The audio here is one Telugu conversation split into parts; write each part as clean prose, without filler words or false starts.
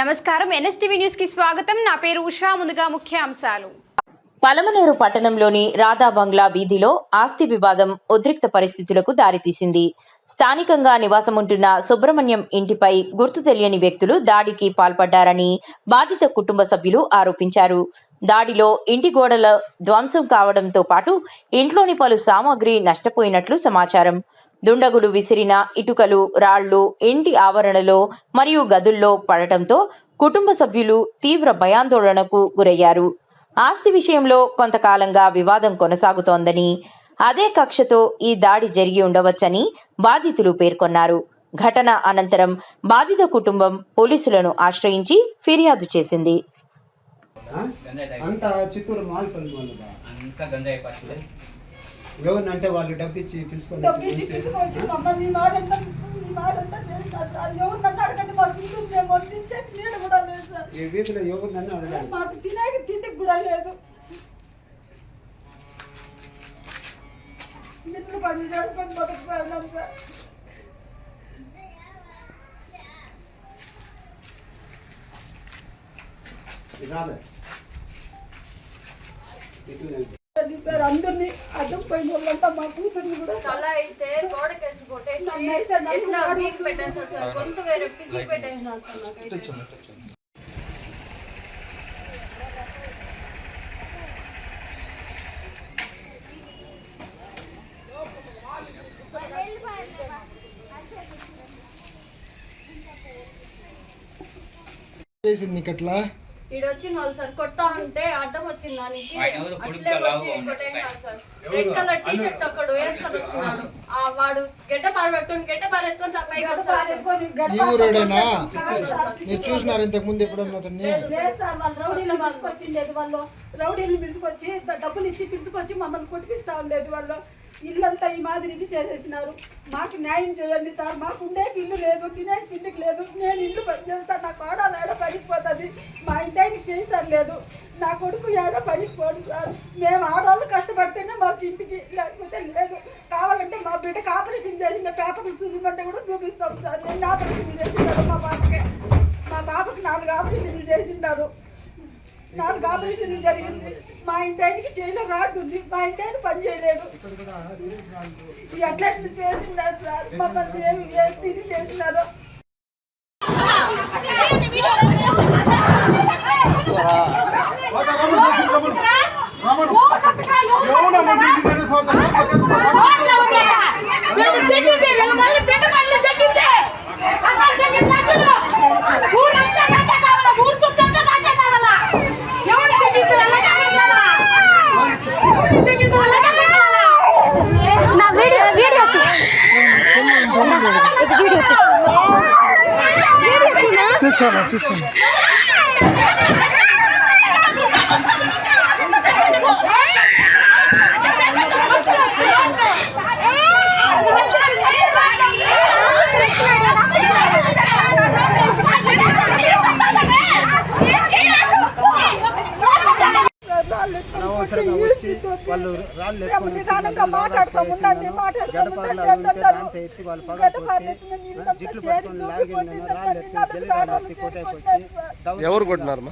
నమస్కారం ఎన్ఎస్టీవీ న్యూస్ కి స్వాగతం. నా పేరు ఉషా. ముందుగా ముఖ్య అంశాలు. పలమనేరు పట్టణంలోని రాధా బంగ్లా వీధిలో ఆస్తి వివాదం ఉద్రిక్త పరిస్థితులకు దారితీసింది. స్థానికంగా నివాసముంటున్న సుబ్రహ్మణ్యం ఇంటిపై గుర్తు తెలియని వ్యక్తులు దాడికి పాల్పడ్డారని బాధిత కుటుంబ సభ్యులు ఆరోపించారు. దాడిలో ఇంటి గోడల ధ్వంసం కావడంతో పాటు ఇంట్లోని పలు సామాగ్రి నష్టపోయినట్లు సమాచారం. దుండగులు విసిరిన ఇటుకలు, రాళ్లు ఇంటి ఆవరణలో మరియు గదుల్లో పడటంతో కుటుంబ సభ్యులు తీవ్ర భయాందోళనకు గురయ్యారు. ఆస్తి విషయంలో కొంతకాలంగా వివాదం కొనసాగుతోందని, అదే కక్షతో ఈ దాడి జరిగి ఉండవచ్చని బాధితులు పేర్కొన్నారు. ఘటన అనంతరం బాధిత కుటుంబం పోలీసులను ఆశ్రయించి ఫిర్యాదు చేసింది. ఎవరినంటే వాళ్ళు డబ్బిచ్చి పిలుచుకొని ఈ వీధిలో ఎవరినన్నా అడగాలి. మాకు తినేకి తిండికి కూడా లేదు. మిత్రులు పని చేసుకొని బతుకుతున్నాం సార్. సార్ అందరినీ అడ్డం పోయిన వాళ్ళంతా మా కూతుర్ని కూడా అలా అయితే గోడకేసి పెట్టేసారు సార్. గొంతు వేరే పిచ్చి పెట్టేసినారు సార్. నాకైతే ఈడొచ్చిన వాళ్ళు సార్ కొడతా ఉంటే అడ్డం వచ్చింది దానికి అట్లే వచ్చి కొట్టేసినారు sir. Red colour T shirt ఒకడు వేసుకొని వచ్చినాడు. వాడు గడ్డ పారబెట్టుకుని గడ్డ పారెత్తుకొని మీరు చూసినారు ఇంతకు ముందు ఎప్పుడన్నా వాళ్ళు రౌడీలు పిలుచుకొచ్చిండేది. వాళ్ళు రౌడీలు పిలుచుకొచ్చి డబ్బులు ఇచ్చి పిలుచుకొచ్చి మమ్మల్ని కొట్టిపిస్తా ఉండేది. వాళ్ళు ఇల్లంతా ఈ మాదిరి ఇది చేసేసినారు. మాకు న్యాయం చేయండి సార్. మాకు ఉండేకి ఇల్లు లేదు, తినే తిండికి లేదు. నేను ఇల్లు పని చేస్తాను, నాకు ఆడాలి ఏడ పడిపోతుంది. మా ఇంటికి చేసారు లేదు, నా కొడుకు ఏడ పడిపోడు సార్. మేము ఆడవాళ్ళు కష్టపడితేనే మాకు ఇంటికి, లేకపోతే లేదు. కావాలంటే మా బిడ్డకి ఆపరేషన్ చేసిన పేపర్లు చూపించమంటే కూడా చూపిస్తాం సార్. నేను ఆపరేషన్ చేసినారు మా బాబుకి. మా బాబుకి 4 ఆపరేషన్లు చేసినారు. 4 ఆపరేషన్లు జరిగింది. మా ఇంటికి చేయలో రాడ్ ఉంది. మా ఇంటిని పని చేయలేడు. ఎట్లా చేసినారు సార్. మమ్మల్ని ఏమి తిని చేసినారు. చూసాను వాళ్ళు రాళ్ళు ఎత్తి వాళ్ళు జిట్లు పట్టుకొని లాగి ఎవరు కొట్టినారు?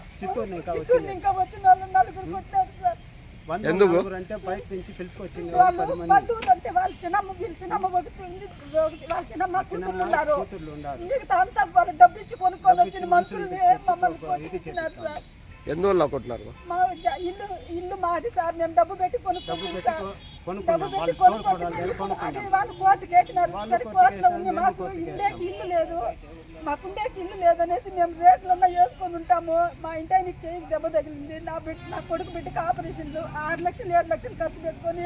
ఎందుకు అంటే బయట నుంచి పిలుచుకొచ్చింది. వాళ్ళ చిన్నమ్మ కూతుర్లు ఉన్నారు. డబ్బు ఇచ్చి కొనుక్కొని వచ్చిన మనుషుల్ని మమ్మల్ని కొట్టించినారు సార్. ఎందువల్ల కొట్టినారు? మా ఇల్లు మాది సార్. మేము డబ్బు పెట్టి కొనుక్కుంటాం. వాళ్ళు కోర్టుకు వేసినారు. సరే కోర్టులో ఉంది. మాకు ఉండేకి ఇల్లు లేదు, మాకుండేకి ఇల్లు లేదనేసి మేము రేట్లన్నా వేసుకొని ఉంటాము. మా ఇంటికి చేయి దెబ్బ తగిలింది. నా కొడుకు బిడ్డకి ఆపరేషన్లు 6 లక్షలు 7 లక్షలు ఖర్చు పెట్టుకొని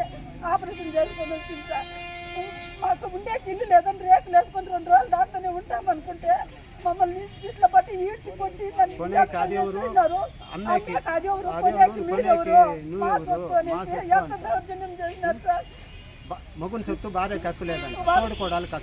ఆపరేషన్ చేసుకొని వచ్చింది సార్. మాకు ఉండేకి ఇల్లు లేదని రేట్లు వేసుకొని 2 రోజులు దాంతోనే ఉంటాం అనుకుంటే మమ్మల్ని ఇట్లా బట్టి ఈడ్చి కొట్టి చేసినారు. మొగుడు సొత్తు భార్య కక్కలేదంట, తోడుకోవడానికి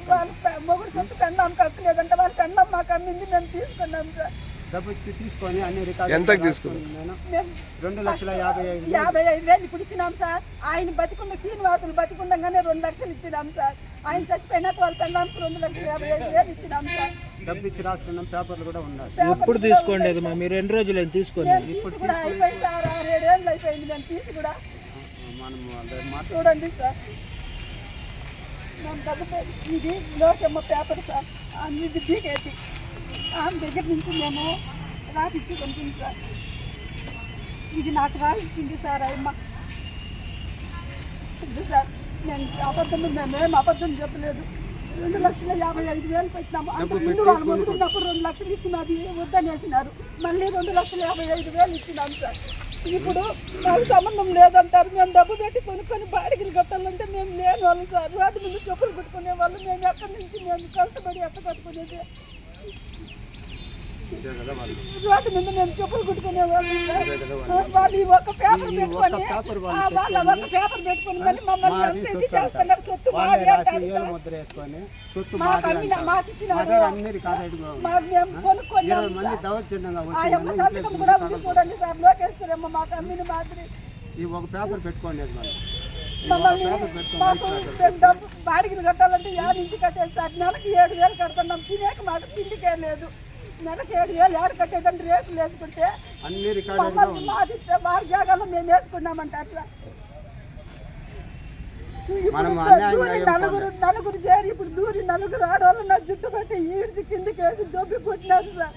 మొగుడు సొత్తు పెన్నాం కక్కలేదంట. వాళ్ళ పెన్నాం మాకు అమ్మింది, మేము తీసుకున్నాం సార్. డబ్బు ఇచ్చి తీసుకొని అన్ని రికార్డు ఎంతకు తీసుకున్నారు? నేను మేము 2,55,000 55,000 ఇప్పుడు ఇచ్చినాం సార్. ఆయన బతికున్న శ్రీనివాసులు బతికుండగానే 2 లక్షలు ఇచ్చినాం సార్. ఆయన చచ్చిపోయినాక వాళ్ళ పెళ్ళానికి 2,55,000 ఇచ్చినాం సార్. డబ్బు ఇచ్చి రాసుకున్నాం, పేపర్లు కూడా ఉన్నాయి. ఎప్పుడు తీసుకోండి అది మీరు ఎన్ని రోజులు తీసుకొని? నేను తీసి కూడా అయిపోయింది సార్. 6-7 ఏళ్ళు అయిపోయింది నేను తీసి కూడా. మనం మాట చూడండి సార్, మేము డబ్బు ఇది లోకమ్మ పేపర్ సార్. ఇది బీకేటి ఆమె దగ్గర నుంచి మేము రాసిచ్చి పంపింది సార్. ఇది నాకు రాసిచ్చింది సార్ అమ్మ. ఇది సార్ నేను మేమేం అబద్ధం చెప్పలేదు. 2,55,000 పెట్టినాము. అంత ముందు వాళ్ళు మొదలున్నప్పుడు 2 లక్షలు ఇస్తున్నది వద్దనేసినారు. మళ్ళీ 2,55,000 ఇచ్చినాం సార్. ఇప్పుడు మాకు సంబంధం లేదంటారు. మేము డబ్బు పెట్టి కొనుక్కొని బాడిగలు కట్టాలంటే మేము లేని వాళ్ళు సార్. వాటి ముందు చెప్పులు పెట్టుకునే వాళ్ళు. మేము ఎక్కడి నుంచి మేము కష్టపడి ఎట్ట కట్టుకునేది. వాటి ముందు మేము చెప్పులు కుట్టుకునే వాళ్ళు. వాళ్ళు ఒక పేపర్ పెట్టుకొని వాళ్ళ ఒక పేపర్ పెట్టుకుని కానీ మమ్మల్ని ఎంత ఇది చేస్తున్నారు. సొత్తు మాది అంటారు సార్. ముద్ర వేసుకొని సొత్తు మాకు అమ్మిన మాకు ఇచ్చినారు. అన్ని రికార్డు మేము కొనుక్కొని 20 మంది దౌర్జన్యంగా ఆ అమ్మ సంతకం కూడా ఉంది చూడండి సార్. లోకేశ్వరమ్మ మాకు అమ్మిన మాదిరి ఈ ఒక పేపర్ పెట్టుకోండి మమ్మల్ని మాకు డబ్బు బాడిగలు కట్టాలంటే 5 నుంచి కట్టేది సార్. నెలకి 7,000 కడుతున్నాం. తినేక మాకు తిండికే లేదు. నెలకి 7,000 ఏడు కట్టేదని రేట్లు వేసుకుంటే అన్ని రికార్డు మమ్మల్ని మాది వారి జాగాలో మేము వేసుకున్నామంటారు సార్. నలుగురు చేరి ఇప్పుడు దూరి 4 ఆడవాళ్ళు నా జుట్టు పట్టి ఈడ్చి కిందకి వేసి దొబ్బి కొట్టినారు సార్.